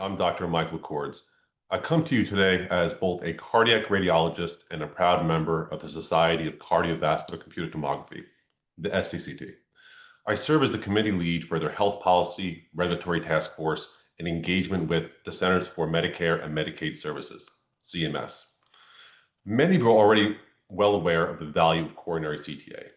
I'm Dr. Michael Cords. I come to you today as both a cardiac radiologist and a proud member of the Society of Cardiovascular Computed Tomography, the SCCT. I serve as the committee lead for their health policy, regulatory task force, and engagement with the Centers for Medicare and Medicaid Services, CMS. Many of you are already well aware of the value of coronary CTA.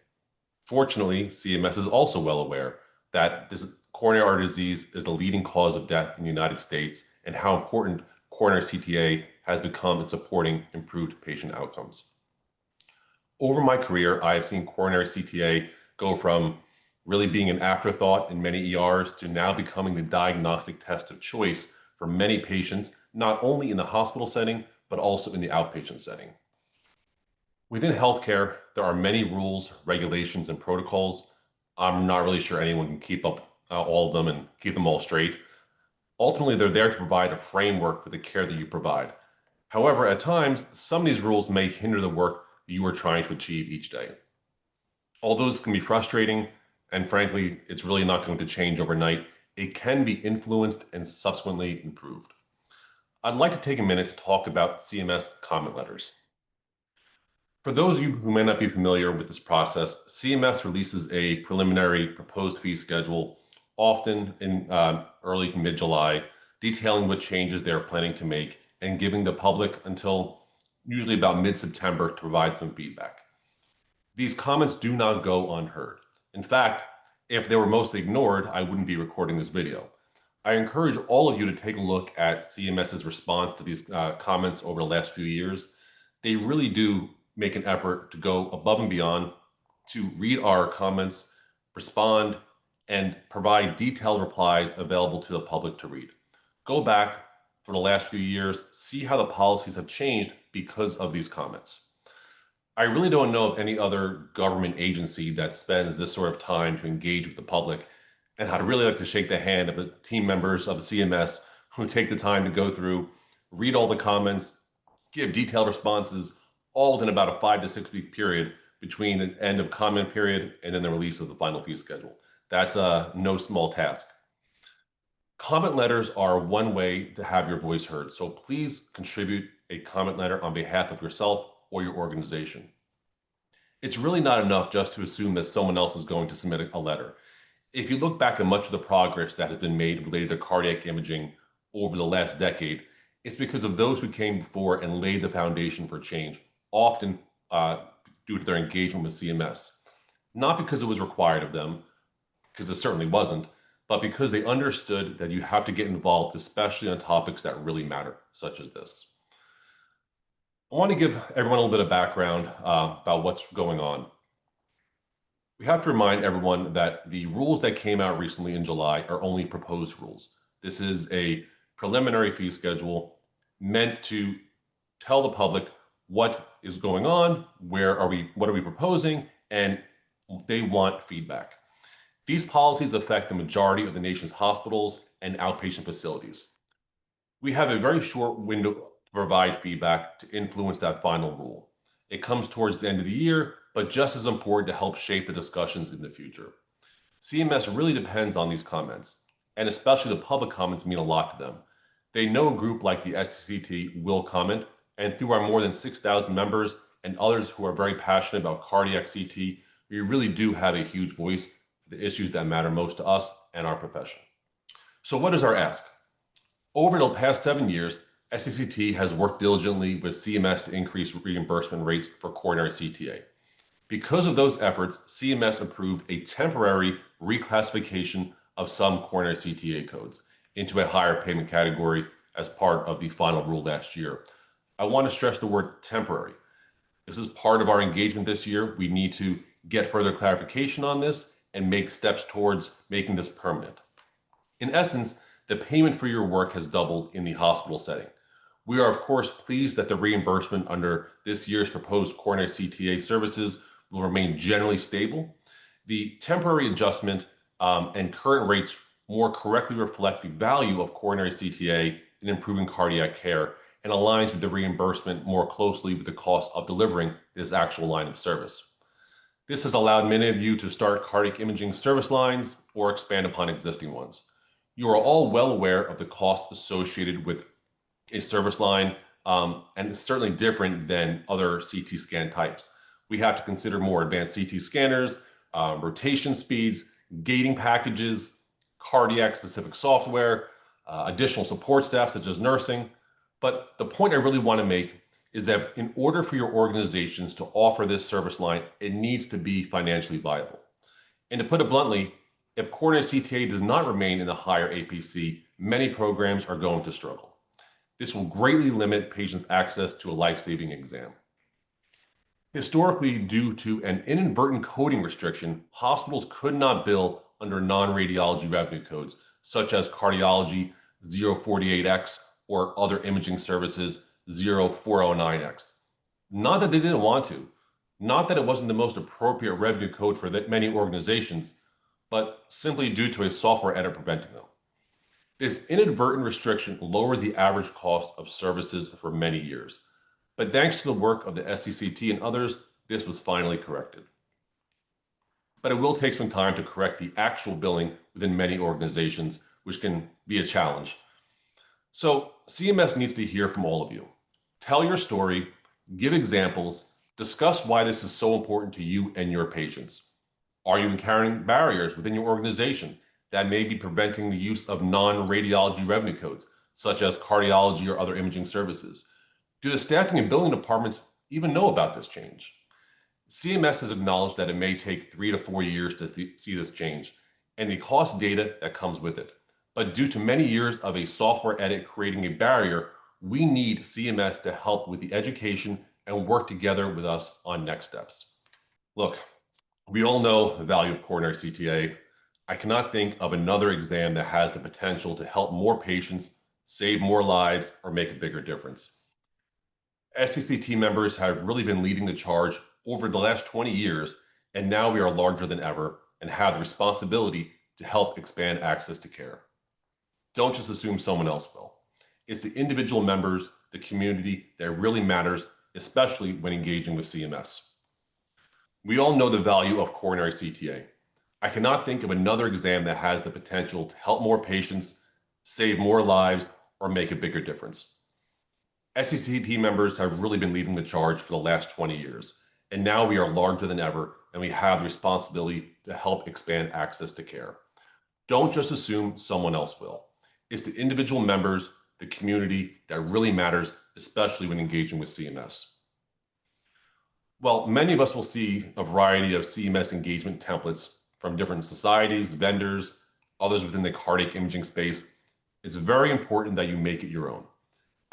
Fortunately, CMS is also well aware that this coronary artery disease is the leading cause of death in the United States and how important coronary CTA has become in supporting improved patient outcomes. Over my career, I have seen coronary CTA go from really being an afterthought in many ERs to now becoming the diagnostic test of choice for many patients, not only in the hospital setting, but also in the outpatient setting. Within healthcare, there are many rules, regulations, and protocols. I'm not really sure anyone can keep up all of them and keep them all straight. Ultimately, they're there to provide a framework for the care that you provide. However, at times, some of these rules may hinder the work you are trying to achieve each day. Although this can be frustrating, and frankly, it's really not going to change overnight, it can be influenced and subsequently improved. I'd like to take a minute to talk about CMS comment letters. For those of you who may not be familiar with this process, CMS releases a preliminary proposed fee schedule, often in early to mid-July, detailing what changes they're planning to make and giving the public until usually about mid-September to provide some feedback. These comments do not go unheard. In fact, if they were mostly ignored, I wouldn't be recording this video. I encourage all of you to take a look at CMS's response to these comments over the last few years. They really do make an effort to go above and beyond to read our comments, respond, and provide detailed replies available to the public to read. Go back for the last few years, see how the policies have changed because of these comments. I really don't know of any other government agency that spends this sort of time to engage with the public, and I'd really like to shake the hand of the team members of the CMS who take the time to go through, read all the comments, give detailed responses, all within about a 5 to 6 week period between the end of comment period and then the release of the final fee schedule. That's no small task. Comment letters are one way to have your voice heard, so please contribute a comment letter on behalf of yourself or your organization. It's really not enough just to assume that someone else is going to submit a letter. If you look back at much of the progress that has been made related to cardiac imaging over the last decade, it's because of those who came before and laid the foundation for change, often due to their engagement with CMS. Not because it was required of them, because it certainly wasn't, but because they understood that you have to get involved, especially on topics that really matter, such as this. I want to give everyone a little bit of background about what's going on. We have to remind everyone that the rules that came out recently in July are only proposed rules. This is a preliminary fee schedule meant to tell the public what is going on, what are we proposing, and they want feedback. These policies affect the majority of the nation's hospitals and outpatient facilities. We have a very short window to provide feedback to influence that final rule. It comes towards the end of the year, but just as important to help shape the discussions in the future. CMS really depends on these comments, and especially the public comments mean a lot to them. They know a group like the SCCT will comment, and through our more than 6,000 members and others who are very passionate about cardiac CT, we really do have a huge voice for the issues that matter most to us and our profession. So what is our ask? Over the past 7 years, SCCT has worked diligently with CMS to increase reimbursement rates for coronary CTA. Because of those efforts, CMS approved a temporary reclassification of some coronary CTA codes into a higher payment category as part of the final rule last year. I want to stress the word temporary. This is part of our engagement this year. We need to get further clarification on this and make steps towards making this permanent. In essence, the payment for your work has doubled in the hospital setting. We are, of course, pleased that the reimbursement under this year's proposed coronary CTA services will remain generally stable. The temporary adjustment and current rates more correctly reflect the value of coronary CTA in improving cardiac care and aligns with the reimbursement more closely with the cost of delivering this actual line of service. This has allowed many of you to start cardiac imaging service lines or expand upon existing ones. You are all well aware of the costs associated with a service line, and it's certainly different than other CT scan types. We have to consider more advanced CT scanners, rotation speeds, gating packages, cardiac specific software, additional support staff such as nursing. But the point I really want to make is that in order for your organizations to offer this service line, it needs to be financially viable. And to put it bluntly, if coronary CTA does not remain in the higher APC, many programs are going to struggle. This will greatly limit patients' access to a life-saving exam. Historically, due to an inadvertent coding restriction, hospitals could not bill under non-radiology revenue codes, such as cardiology 048X or other imaging services 0409X. Not that they didn't want to, not that it wasn't the most appropriate revenue code for many organizations, but simply due to a software edit preventing them. This inadvertent restriction lowered the average cost of services for many years. But thanks to the work of the SCCT and others, this was finally corrected. But it will take some time to correct the actual billing within many organizations, which can be a challenge. So CMS needs to hear from all of you. Tell your story, give examples, discuss why this is so important to you and your patients. Are you encountering barriers within your organization that may be preventing the use of non-radiology revenue codes, such as cardiology or other imaging services? Do the staffing and billing departments even know about this change? CMS has acknowledged that it may take 3 to 4 years to see this change and the cost data that comes with it. But due to many years of a software edit creating a barrier, we need CMS to help with the education and work together with us on next steps. Look, we all know the value of coronary CTA. I cannot think of another exam that has the potential to help more patients, save more lives, or make a bigger difference. SCCT members have really been leading the charge over the last 20 years, and now we are larger than ever and have the responsibility to help expand access to care. Don't just assume someone else will. It's the individual members, the community that really matters, especially when engaging with CMS. We all know the value of coronary CTA. I cannot think of another exam that has the potential to help more patients, save more lives, or make a bigger difference. SCCT members have really been leading the charge for the last 20 years, and now we are larger than ever, and we have the responsibility to help expand access to care. Don't just assume someone else will. It's the individual members, the community that really matters, especially when engaging with CMS. Well, many of us will see a variety of CMS engagement templates from different societies, vendors, others within the cardiac imaging space. It's very important that you make it your own.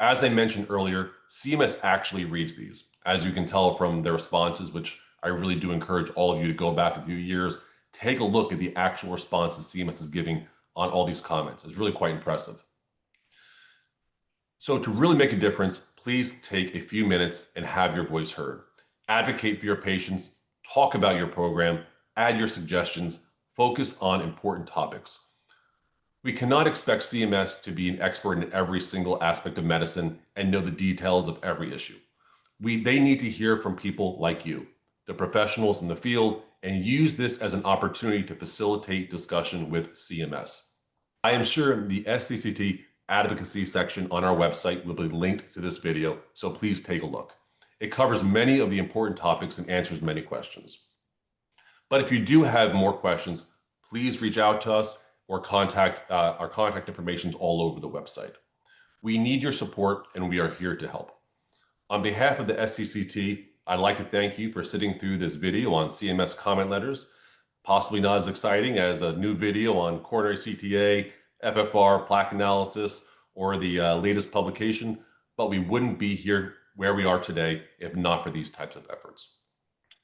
As I mentioned earlier, CMS actually reads these. As you can tell from their responses, which I really do encourage all of you to go back a few years, take a look at the actual responses CMS is giving on all these comments. It's really quite impressive. So to really make a difference, please take a few minutes and have your voice heard. Advocate for your patients, talk about your program, add your suggestions, focus on important topics. We cannot expect CMS to be an expert in every single aspect of medicine and know the details of every issue. They need to hear from people like you, the professionals in the field, and use this as an opportunity to facilitate discussion with CMS. I am sure the SCCT advocacy section on our website will be linked to this video, so please take a look. It covers many of the important topics and answers many questions. But if you do have more questions, please reach out to us or our contact information is all over the website. We need your support and we are here to help. On behalf of the SCCT, I'd like to thank you for sitting through this video on CMS comment letters, possibly not as exciting as a new video on coronary CTA, FFR, plaque analysis, or the latest publication, but we wouldn't be here where we are today if not for these types of efforts.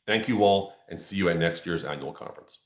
Thank you all, and see you at next year's annual conference.